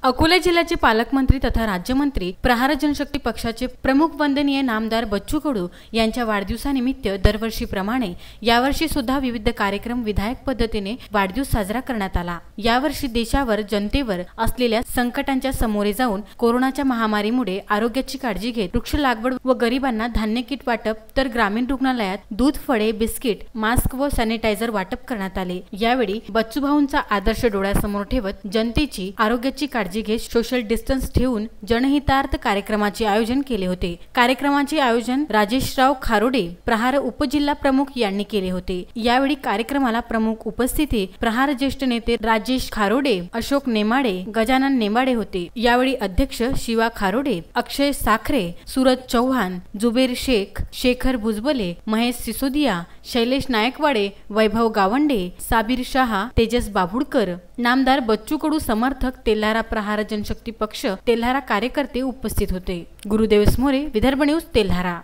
अकोला जिल्ह्याचे पालकमंत्री तथा राज्यमंत्री प्रहार जनशक्ती पक्षाचे प्रमुख वंदनीय नामदार बच्चू कडू यांच्या वाढदिवसानिमित्त दरवर्षीप्रमाणे यावर्षी सुद्धा विविध कार्यक्रम विधायक पद्धतीने वाढदिवस साजरा करण्यात आला। यावर्षी देशावर जनतेवर असलेल्या संकटांच्या सामोरे जाऊन कोरोनाच्या महामारीमुळे आरोग्याची काळजी घेत वृक्ष लागवड व गरिबांना धान्य किट वाटप तर ग्रामीण रुग्णालयात दूध, फळे, बिस्किट, मास्क व सॅनिटायझर वाटप करण्यात आले। यावेळी बच्चू भाऊंचा आदर्श डोळ्यासमोर ठेवत जनतेची आरोग्याची काळजी घेत सोशल डिस्टन्स ठेवून जनहितार्थ कार्यक्रमाचे आयोजन केले होते। कार्यक्रमाचे आयोजन राजेशराव खारोडे प्रहार उपजिल्हा प्रमुख यांनी केले होते। यावेळी कार्यक्रमाला प्रमुख उपस्थिती प्रहार ज्येष्ठ नेते राजेश खारोडे, अशोक नेमाडे, गजानन नेमाडे होते। यावेळी अध्यक्ष शिवा खारोडे, अक्षय साखरे, सूरज चौहान, जुबेर शेख, शेखर भुजबले, महेश सिसोदिया, शैलेश नायकवाडे, वैभव गावंडे, साबीर शहा, तेजस बाभुडकर, नामदार बच्चू कडू समर्थक, तेल्हारा प्रहार जनशक्ती पक्ष तेल्हारा कार्यकर्ते उपस्थित होते। गुरुदेव मोरे, विदर्भ न्यूज, तेल्हारा।